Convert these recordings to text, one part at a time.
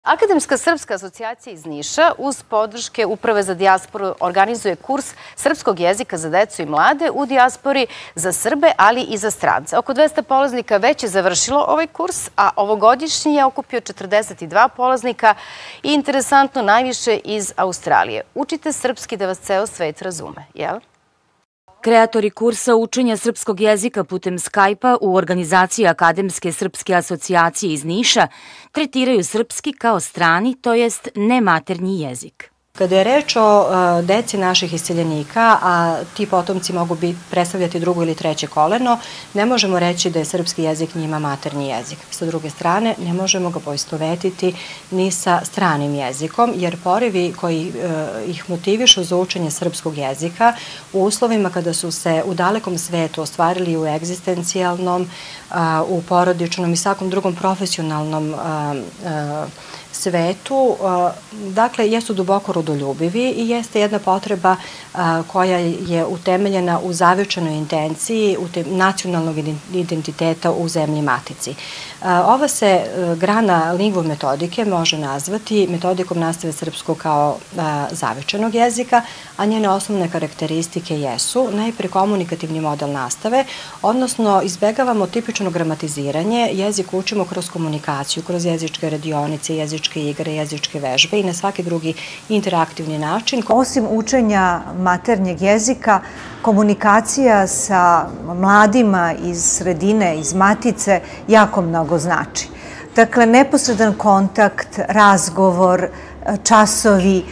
Akademska srpska asocijacija iz Niša uz podrške Uprave za dijasporu organizuje kurs srpskog jezika za decu i mlade u dijaspori za Srbe, ali i za strance. Oko 200 polaznika već je završilo ovaj kurs, a ovogodišnji je okupio 42 polaznika i interesantno najviše iz Australije. Učite srpski da vas ceo svet razume, jel? Kreatori kursa učenja srpskog jezika putem Skype-a u organizaciji Akademske srpske asocijacije iz Niša tretiraju srpski kao strani, to jest nematernji jezik. Kada je reč o deci naših iseljenika, a ti potomci mogu predstavljati drugo ili treće koleno, ne možemo reći da je srpski jezik njima maternji jezik. Sa druge strane, ne možemo ga poistovetiti ni sa stranim jezikom, jer porivi koji ih motivišu za učenje srpskog jezika u uslovima kada su se u dalekom svetu ostvarili u egzistencijalnom, u porodičnom i svakom drugom profesionalnom svetu, dakle, jesu duboko rodoljubivi i jeste jedna potreba koja je utemeljena u zavičanoj intenciji nacionalnog identiteta u zemlji matici. Ova se grana lingvo metodike može nazvati metodikom nastave srpskog kao zavičanog jezika, a njene osnovne karakteristike jesu najpre komunikativni model nastave, odnosno izbegavamo tipično gramatiziranje, jezik učimo kroz komunikaciju, kroz jezičke radionice, jezičke igre, jezičke vežbe i na svaki drugi interaktivni način. Osim učenja maternjeg jezika, komunikacija sa mladima iz sredine, iz matice, jako mnogo znači. Dakle, neposredan kontakt, razgovor, časovi,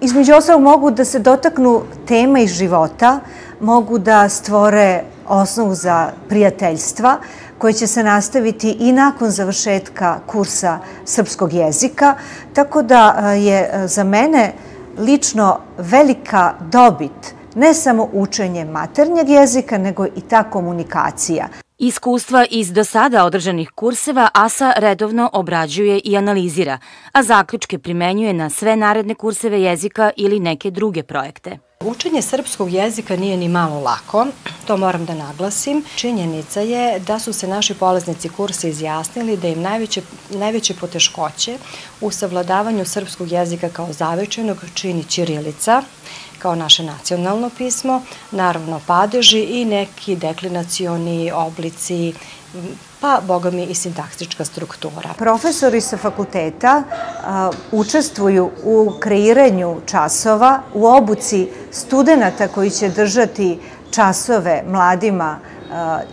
između ostalog mogu da se dotaknu tema iz života, mogu da stvore osnovu za prijateljstva koje će se nastaviti i nakon završetka kursa srpskog jezika, tako da je za mene lično velika dobit ne samo učenje maternjeg jezika, nego i ta komunikacija. Iskustva iz do sada održanih kurseva ASA redovno obrađuje i analizira, a zaključke primenjuje na sve naredne kurseve jezika ili neke druge projekte. Učenje srpskog jezika nije ni malo lako, to moram da naglasim. Činjenica je da su se naši polaznici kursa izjasnili da im najveće poteškoće u savladavanju srpskog jezika kao zavičajnog čini ćirilica, kao naše nacionalno pismo, naravno padeži i neki deklinacioni oblici, pa, boga mi, i sintaksička struktura. Profesori sa fakulteta učestvuju u kreiranju časova, u obuci studenta koji će držati časove mladima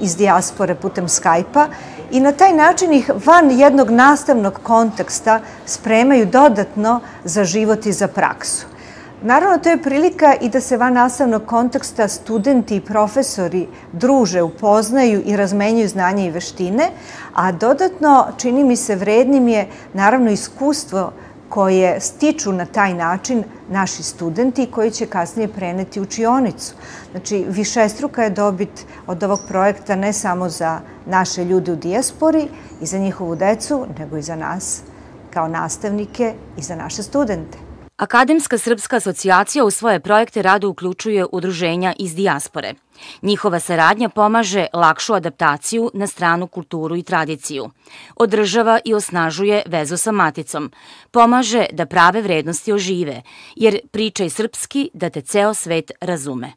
iz dijaspore putem Skype-a i na taj način ih van jednog nastavnog konteksta spremaju dodatno za život i za praksu. Naravno, to je prilika i da se van nastavnog konteksta studenti i profesori druže, upoznaju i razmenjuju znanje i veštine, a dodatno, čini mi se, vrednim je naravno iskustvo koje stiču na taj način naši studenti koji će kasnije preneti učionicu. Znači, višestruka je dobit od ovog projekta ne samo za naše ljude u dijaspori i za njihovu decu, nego i za nas kao nastavnike i za naše studente. Akademska srpska asocijacija u svoje projekte rado uključuje udruženja iz dijaspore. Njihova saradnja pomaže lakšu adaptaciju na stranu kulturu i tradiciju. Održava i osnažuje vezu sa maticom. Pomaže da prave vrednosti ožive, jer pričaj srpski da te ceo svet razume.